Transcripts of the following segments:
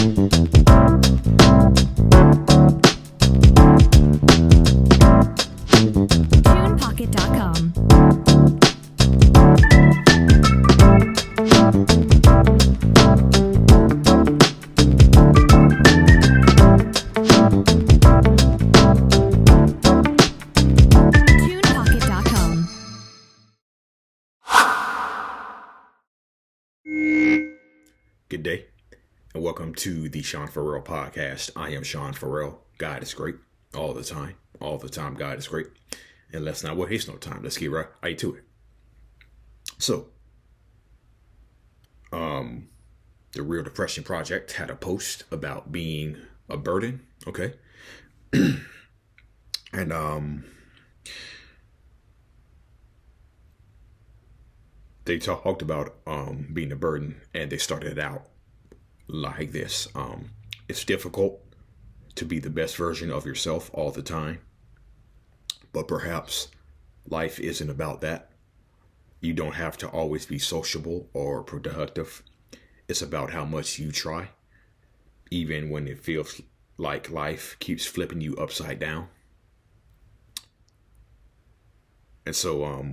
TunePocket.com. TunePocket.com. Good day, and welcome to the Sean Farrell podcast. I am Sean Farrell. God is great all the time. All the time, God is great. And let's not waste no time. Let's get right to it. So, the Real Depression Project had a post about being a burden. Okay, and they talked about being a burden, and they started it out like this. It's difficult to be the best version of yourself all the time, but perhaps life isn't about that. You don't have to always be sociable or productive. It's about how much you try, even when it feels like life keeps flipping you upside down. And so,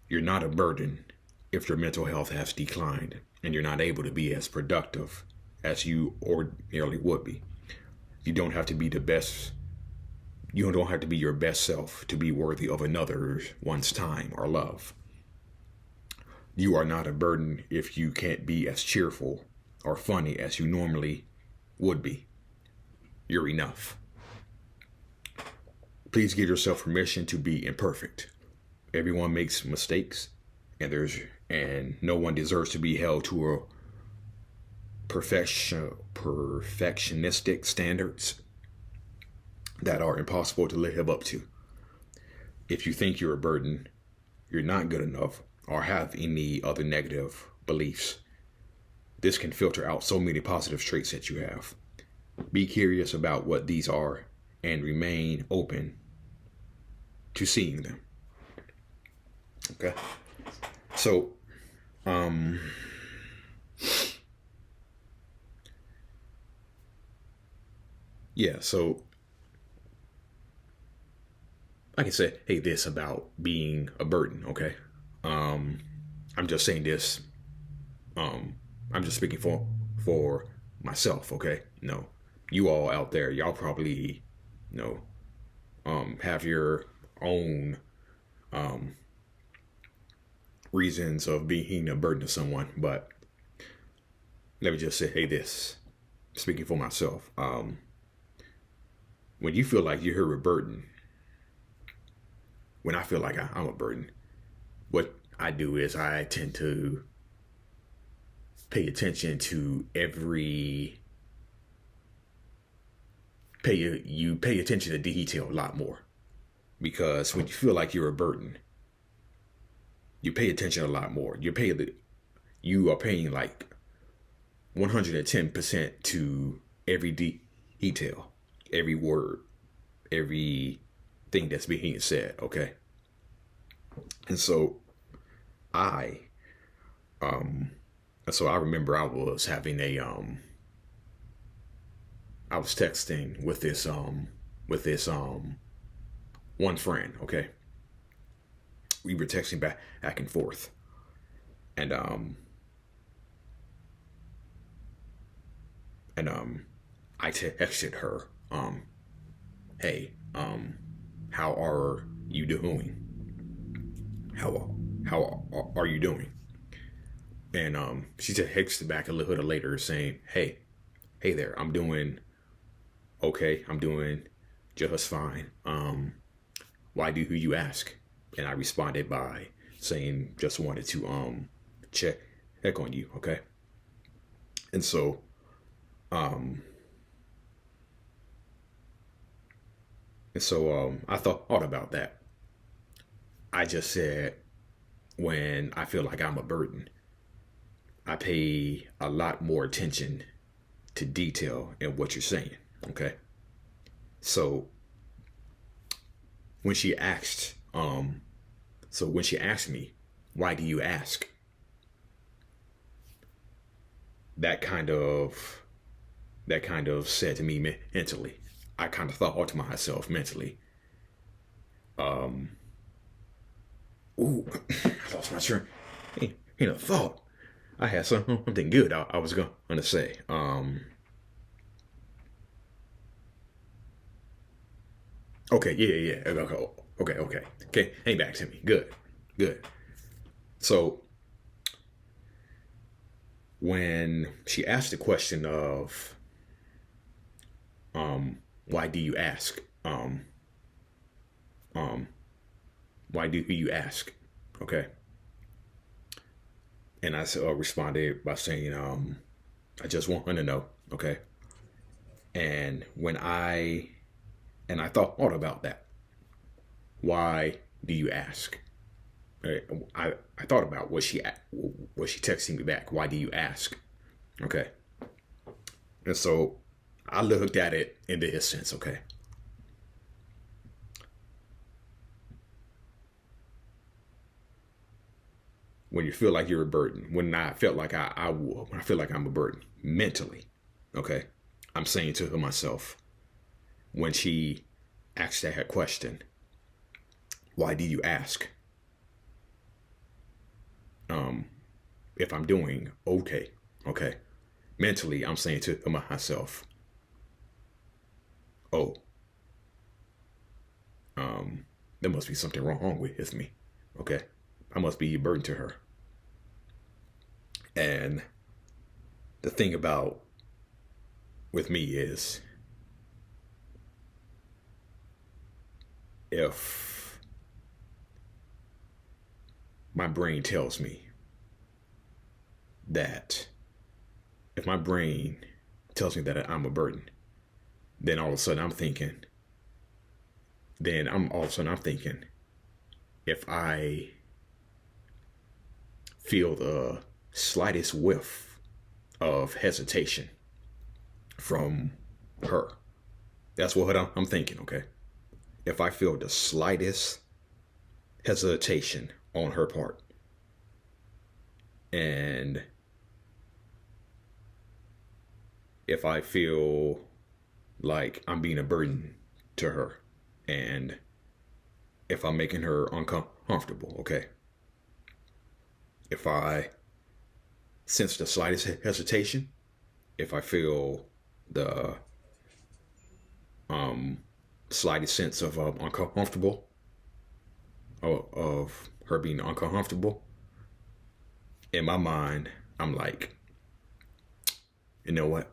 you're not a burden if your mental health has declined and you're not able to be as productive as you ordinarily would be. You don't have to be the best. You don't have to be your best self to be worthy of one's time or love. You are not a burden if you can't be as cheerful or funny as you normally would be. You're enough. Please give yourself permission to be imperfect. Everyone makes mistakes, and no one deserves to be held to a perfectionistic standards that are impossible to live up to. If you think you're a burden, you're not good enough, or have any other negative beliefs, this can filter out so many positive traits that you have. Be curious about what these are and remain open to seeing them. Okay. So, so I can say, hey, this about being a burden. Okay. I'm just saying this. I'm just speaking for myself. Okay. No, you all out there, y'all probably, have your own, reasons of being a burden to someone, but let me just say, hey, this, speaking for myself, when you feel like you're a burden, when I feel like I'm a burden, what I do is I tend to pay attention to you pay attention to detail a lot more, because when you feel like you're a burden, you pay attention a lot more. You are paying like 110% to every detail, every word, everything that's being said. Okay. And so I remember I was having I was texting with this one friend. Okay. We were texting back and forth, and I texted her, hey, how are you doing? How are you doing? And she just texted back a little bit later saying, hey there, I'm doing okay. I'm doing just fine. Why do you ask? And I responded by saying, just wanted to check on you. Okay. And so I thought about that. I just said, when I feel like I'm a burden, I pay a lot more attention to detail in what you're saying. Okay. So when she asked me, why do you ask? that kind of said to me mentally. I kind of thought to myself mentally, ooh, I lost my train. Thought I had something good I was going to say. Okay, yeah. Okay. Hang back to me. Good. So when she asked the question of, why do you ask? Um, why do you ask? Okay. And I responded by saying, I just want to know. Okay. And I thought about that. Why do you ask? I thought about was she texting me back? Why do you ask? Okay. And so I looked at it in this sense. Okay. When you feel like you're a burden, when I felt like when I feel like I'm a burden mentally, okay, I'm saying to myself, when she asked that question, why do you ask? If I'm doing okay, mentally, I'm saying to myself, oh, there must be something wrong with me, okay, I must be a burden to her. And the thing about with me is, if my brain tells me that, if my brain tells me that I'm a burden, then all of a sudden I'm thinking, if I feel the slightest whiff of hesitation from her, that's what I'm thinking, okay? If I feel the slightest hesitation on her part, and if I feel like I'm being a burden to her, and if I'm making her uncomfortable, okay? If I sense the slightest hesitation, if I feel the slightest sense of uncomfortable, of her being uncomfortable, in my mind, I'm like, you know what?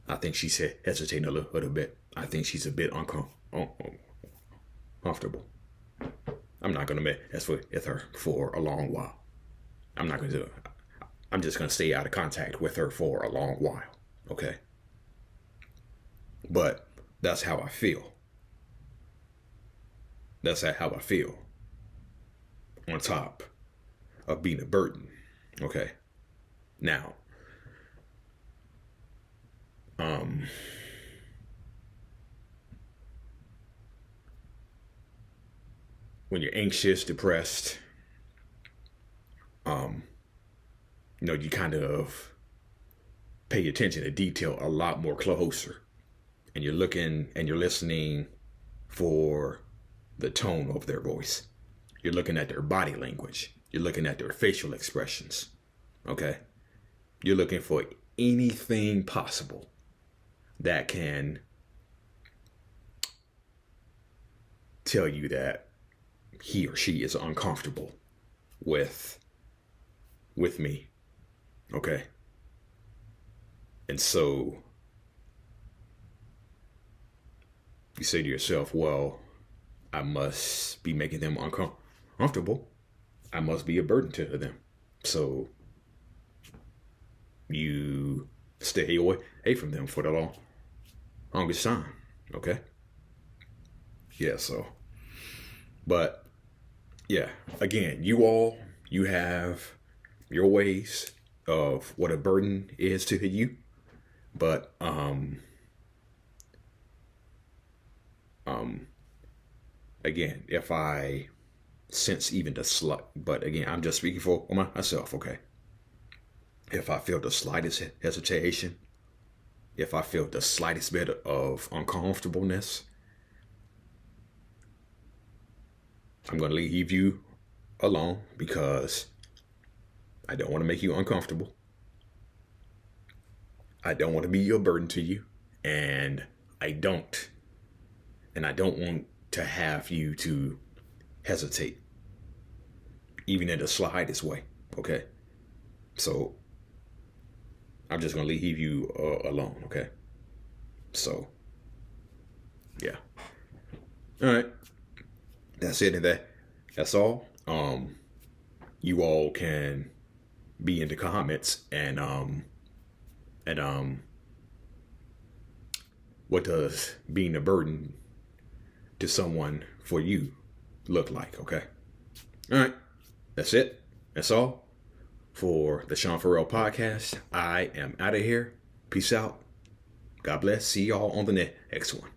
I think she's hesitating a little bit. I think she's a bit uncomfortable. I'm not going to mess with her for a long while. I'm not going to do it. I'm just going to stay out of contact with her for a long while. Okay? But that's how I feel. That's how I feel. On top of being a burden. Okay? Now, when you're anxious, depressed, you kind of pay attention to detail a lot more closer. And you're looking and you're listening for the tone of their voice. You're looking at their body language. You're looking at their facial expressions. Okay? You're looking for anything possible that can tell you that he or she is uncomfortable with me. Okay? And so you say to yourself, well, I must be making them uncomfortable. I must be a burden to them. So you stay away from them for the longest time. Okay? Yeah, so. But, yeah, again, you have your ways of what a burden is to you. But, again, if I sense even the slight, but again, I'm just speaking for myself, okay? if I feel the slightest hesitation, if I feel the slightest bit of uncomfortableness, I'm going to leave you alone because I don't want to make you uncomfortable. I don't want to be a burden to you. And I don't. And I don't want to have you to hesitate, even in the slightest way. Okay? So I'm just going to leave you alone. Okay? So, yeah. All right. That's it. And that's all. You all can be in the comments and what does being a burden to someone for you look like? Okay. All right. That's it. That's all for the Sean Farrell podcast. I am out of here. Peace out. God bless. See y'all on the next one.